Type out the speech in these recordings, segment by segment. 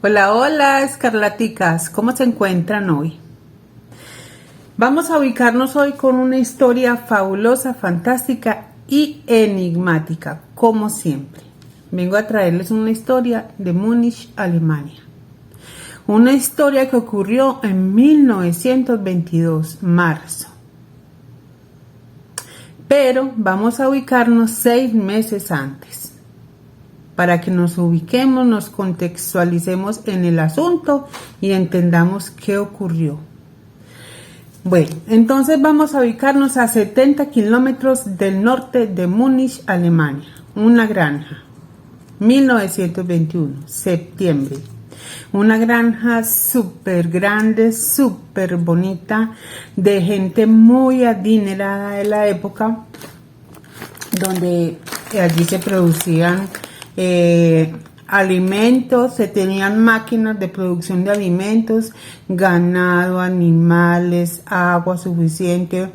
Hola, hola, escarlaticas, ¿cómo se encuentran hoy? Vamos a ubicarnos hoy con una historia fabulosa, fantástica y enigmática, como siempre. Vengo a traerles una historia de Múnich, Alemania. Una historia que ocurrió en 1922, marzo. Pero vamos a ubicarnos 6 meses antes, para que nos ubiquemos, nos contextualicemos en el asunto y entendamos qué ocurrió. Bueno, entonces vamos a ubicarnos a 70 kilómetros del norte de Múnich, Alemania. Una granja, 1921, septiembre. Una granja súper grande, súper bonita, de gente muy adinerada de la época, donde allí se producían alimentos, se tenían máquinas de producción de alimentos, ganado, animales, agua suficiente,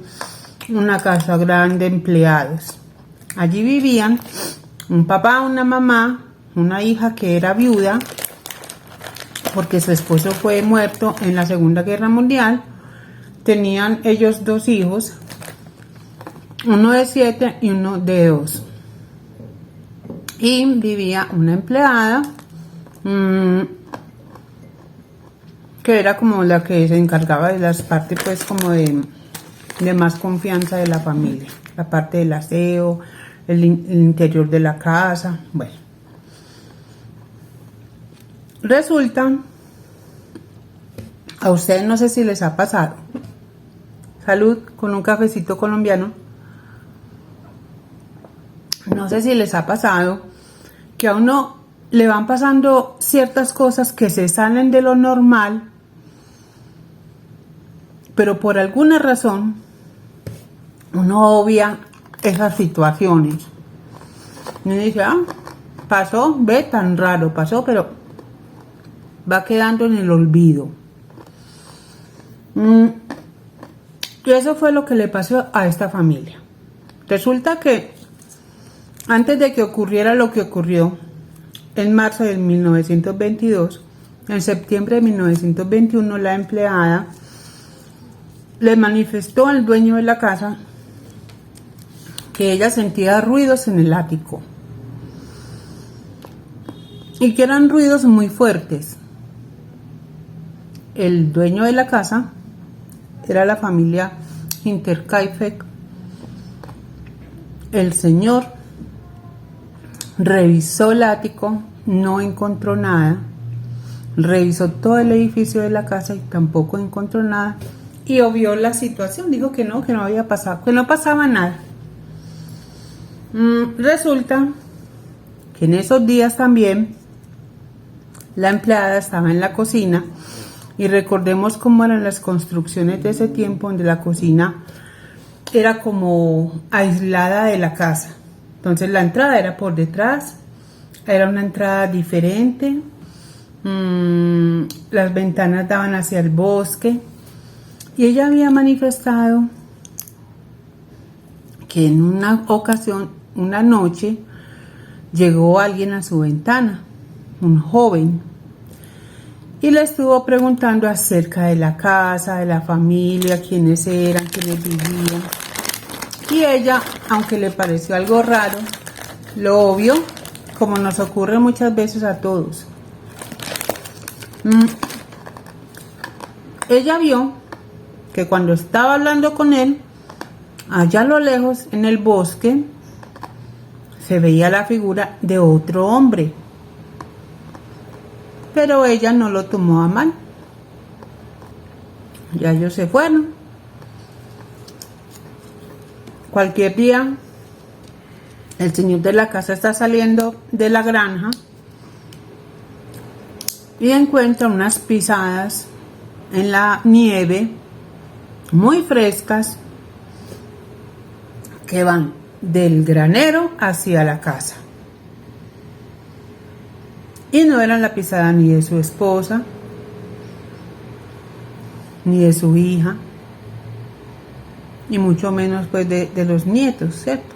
una casa grande, empleados. Allí vivían un papá, una mamá, una hija que era viuda porque su esposo fue muerto en la Segunda Guerra Mundial. Tenían ellos 2 hijos, uno de 7 y uno de 2. Y vivía una empleada que era como la que se encargaba de las partes pues como de más confianza de la familia, la parte del aseo, el interior de la casa. Bueno, resulta, a ustedes no sé si les ha pasado, salud con un cafecito colombiano, no sé si les ha pasado que a uno le van pasando ciertas cosas que se salen de lo normal, pero por alguna razón uno obvia esas situaciones. Y uno dice, pasó, ve, tan raro, pasó, pero va quedando en el olvido. Y eso fue lo que le pasó a esta familia. Resulta que antes de que ocurriera lo que ocurrió en marzo de 1922, en septiembre de 1921, la empleada le manifestó al dueño de la casa que ella sentía ruidos en el ático y que eran ruidos muy fuertes. El dueño de la casa era la familia Hinterkaifeck. El señor revisó el ático, no encontró nada. Revisó todo el edificio de la casa y tampoco encontró nada. Y obvió la situación, dijo que no había pasado, que no pasaba nada. Resulta que en esos días también la empleada estaba en la cocina, y recordemos cómo eran las construcciones de ese tiempo, donde la cocina era como aislada de la casa. Entonces la entrada era por detrás, era una entrada diferente, las ventanas daban hacia el bosque, y ella había manifestado que en una ocasión, una noche, llegó alguien a su ventana, un joven, y le estuvo preguntando acerca de la casa, de la familia, quiénes eran, quiénes vivían. Y ella, aunque le pareció algo raro, lo obvio, como nos ocurre muchas veces a todos. Ella vio que cuando estaba hablando con él, allá a lo lejos, en el bosque, se veía la figura de otro hombre. Pero ella no lo tomó a mal. Ya ellos se fueron. Cualquier día, el señor de la casa está saliendo de la granja y encuentra unas pisadas en la nieve muy frescas que van del granero hacia la casa. Y no eran la pisada ni de su esposa, ni de su hija, y mucho menos pues de los nietos, ¿cierto?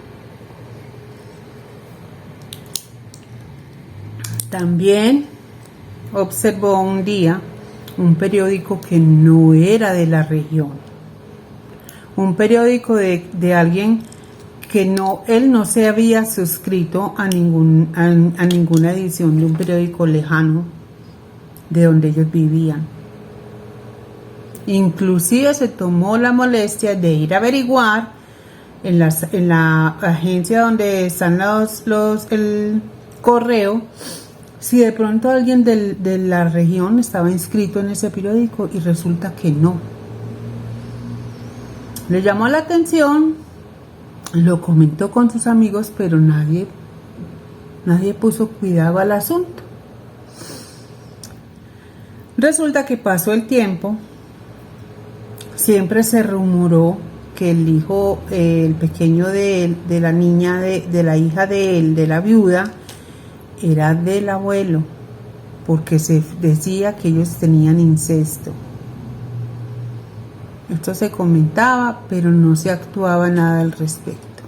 También observó un día un periódico que no era de la región, un periódico de alguien que él no se había suscrito a ninguna edición de un periódico lejano de donde ellos vivían. Inclusive se tomó la molestia de ir a averiguar en la agencia donde están el correo, si de pronto alguien de la región estaba inscrito en ese periódico, y resulta que no. Le llamó la atención, lo comentó con sus amigos, pero nadie puso cuidado al asunto. Resulta que pasó el tiempo, siempre se rumoró que el hijo, el pequeño de la niña, de la hija de él, de la viuda, era del abuelo, porque se decía que ellos tenían incesto. Esto se comentaba, pero no se actuaba nada al respecto.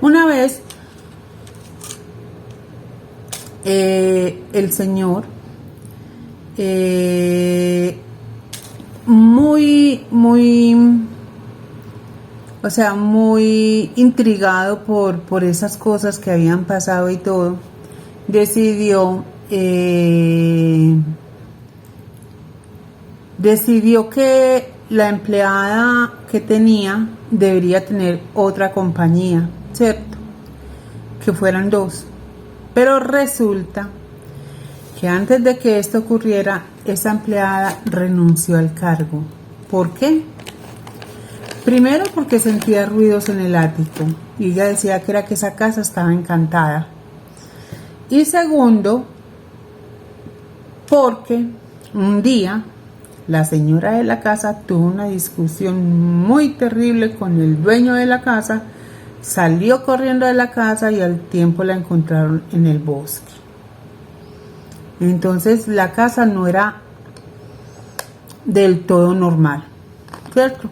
Una vez, el señor, muy intrigado por esas cosas que habían pasado y todo, decidió que la empleada que tenía debería tener otra compañía, ¿cierto? Que fueran dos. Pero resulta que antes de que esto ocurriera, esa empleada renunció al cargo. ¿Por qué? Primero, porque sentía ruidos en el ático y ella decía que era que esa casa estaba encantada. Y segundo, porque un día la señora de la casa tuvo una discusión muy terrible con el dueño de la casa, salió corriendo de la casa y al tiempo la encontraron en el bosque. Entonces la casa no era del todo normal, ¿cierto?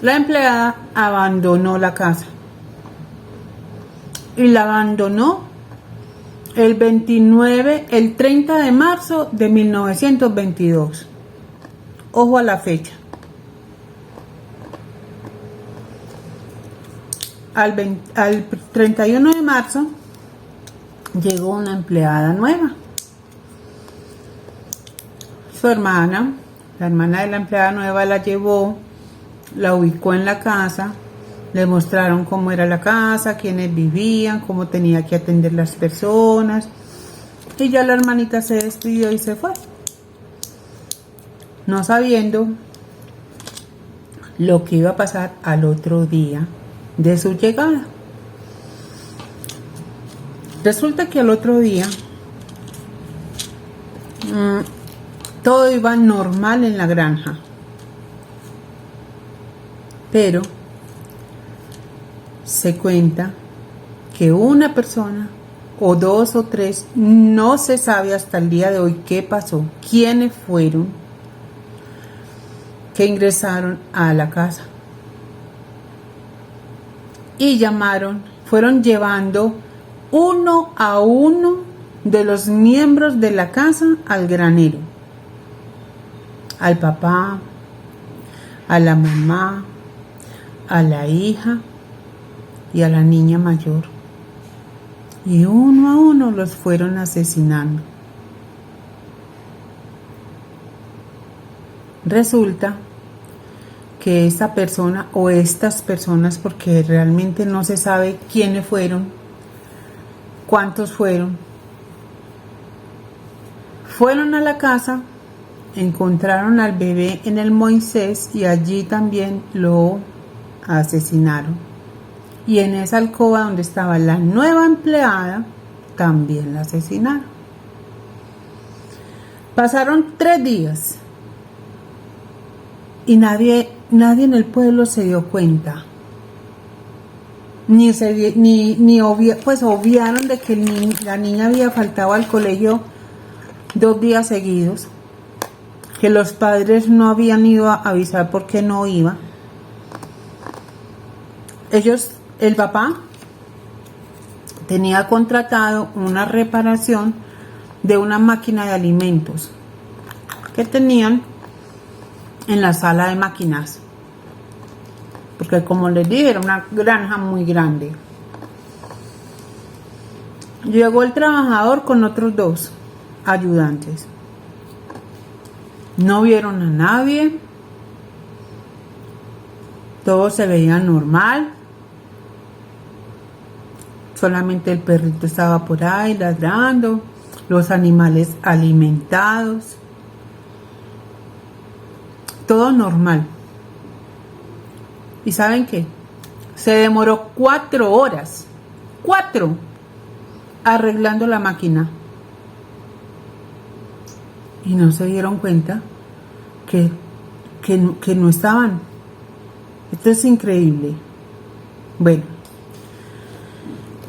La empleada abandonó la casa y la abandonó el 30 de marzo de 1922. Ojo a la fecha. Al 31 de marzo llegó una empleada nueva. Su hermana, la hermana de la empleada nueva, la llevó, la ubicó en la casa, le mostraron cómo era la casa, quiénes vivían, cómo tenía que atender las personas, y ya la hermanita se despidió y se fue, no sabiendo lo que iba a pasar al otro día de su llegada. Resulta que al otro día todo iba normal en la granja, pero se cuenta que una persona o dos o tres, no se sabe hasta el día de hoy qué pasó, quiénes fueron, que ingresaron a la casa y fueron llevando uno a uno de los miembros de la casa al granero, al papá, a la mamá, a la hija y a la niña mayor, y uno a uno los fueron asesinando. Resulta que esta persona o estas personas, porque realmente no se sabe quiénes fueron, cuántos fueron a la casa, encontraron al bebé en el Moisés y allí también lo asesinaron. Y en esa alcoba donde estaba la nueva empleada, también la asesinaron. Pasaron 3 días y nadie en el pueblo se dio cuenta. Obviaron de que la niña había faltado al colegio 2 días seguidos, que los padres no habían ido a avisar por qué no iba. El papá tenía contratado una reparación de una máquina de alimentos que tenían en la sala de máquinas, porque como les dije era una granja muy grande. Llegó el trabajador con otros 2 ayudantes. No vieron a nadie, todo se veía normal, solamente el perrito estaba por ahí ladrando, los animales alimentados, todo normal. ¿Y saben qué? Se demoró 4 horas, 4, arreglando la máquina. Y no se dieron cuenta que no estaban. Esto es increíble. Bueno,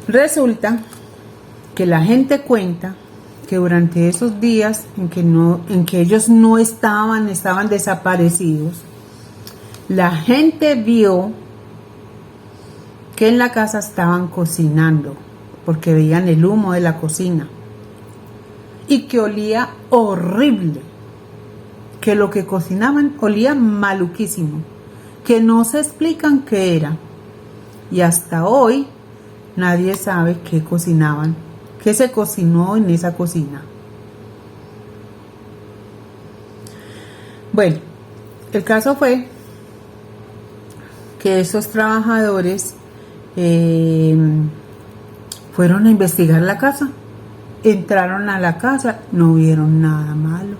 resulta que la gente cuenta que durante esos días en que ellos no estaban desaparecidos, la gente vio que en la casa estaban cocinando, porque veían el humo de la cocina y que olía horrible, que lo que cocinaban olía maluquísimo, que no se explican qué era, y hasta hoy nadie sabe qué cocinaban, qué se cocinó en esa cocina. Bueno, el caso fue que esos trabajadores fueron a investigar la casa. Entraron a la casa, no vieron nada malo,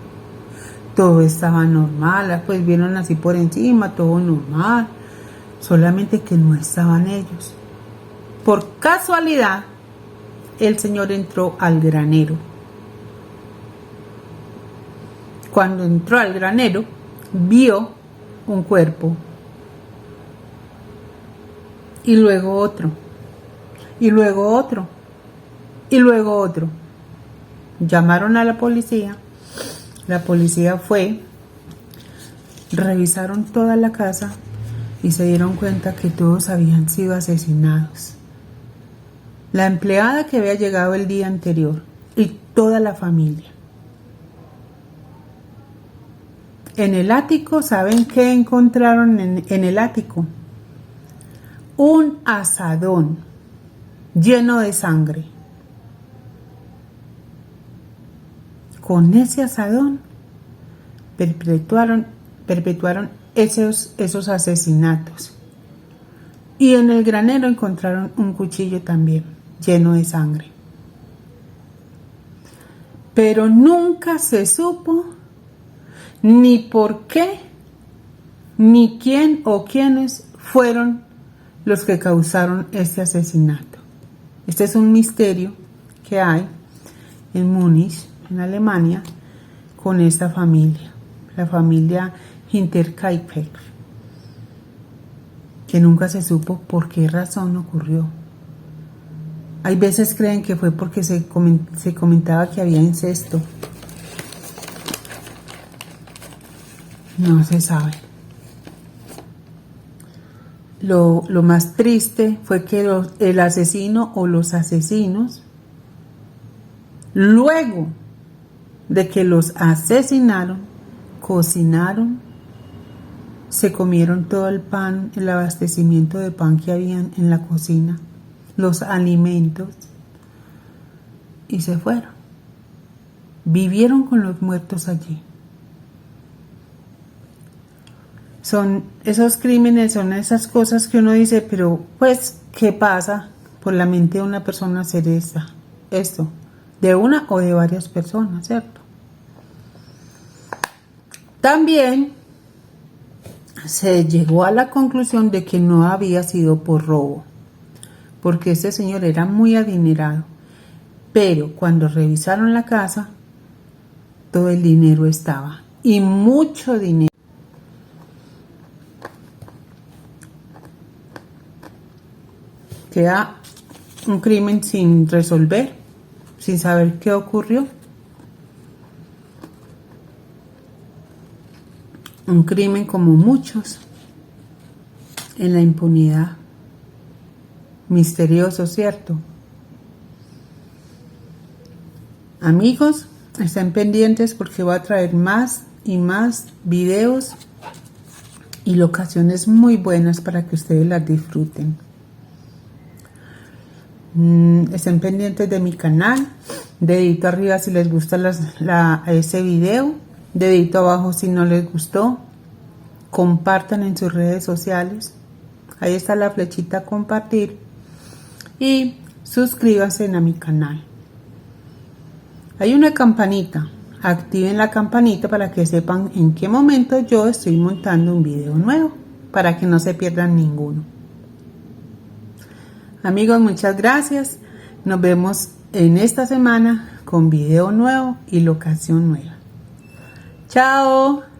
todo estaba normal, pues vieron así por encima, todo normal, solamente que no estaban ellos. Por casualidad, el señor entró al granero. Cuando entró al granero, vio un cuerpo, y luego otro, y luego otro, y luego otro. Llamaron a la policía fue, revisaron toda la casa y se dieron cuenta que todos habían sido asesinados. La empleada que había llegado el día anterior y toda la familia. En el ático, ¿saben qué encontraron en el ático? Un asadón lleno de sangre. Con ese asadón perpetuaron esos asesinatos. Y en el granero encontraron un cuchillo también lleno de sangre. Pero nunca se supo ni por qué, ni quién o quiénes fueron los que causaron este asesinato. Este es un misterio que hay en Múnich, en Alemania, con esta familia, la familia Hinterkaifeck, que nunca se supo por qué razón ocurrió. Hay veces creen que fue porque se comentaba que había incesto. No se sabe. Lo más triste fue que el asesino o los asesinos, luego de que los asesinaron, cocinaron, se comieron todo el pan, el abastecimiento de pan que habían en la cocina, los alimentos, y se fueron. Vivieron con los muertos allí. Son esos crímenes, son esas cosas que uno dice, pero pues, ¿qué pasa por la mente de una persona hacer esto? De una o de varias personas, ¿cierto? También se llegó a la conclusión de que no había sido por robo, porque este señor era muy adinerado, pero cuando revisaron la casa, todo el dinero estaba, y mucho dinero. Queda un crimen sin resolver, sin saber qué ocurrió. Un crimen como muchos, en la impunidad. Misterioso, ¿cierto? Amigos, estén pendientes porque voy a traer más y más videos y locaciones muy buenas para que ustedes las disfruten. Estén pendientes de mi canal, dedito arriba si les gusta ese video, dedito abajo si no les gustó, compartan en sus redes sociales, ahí está la flechita compartir y suscríbanse a mi canal. Hay una campanita, activen la campanita para que sepan en qué momento yo estoy montando un video nuevo, para que no se pierdan ninguno. Amigos, muchas gracias. Nos vemos en esta semana con video nuevo y locación nueva. Chao.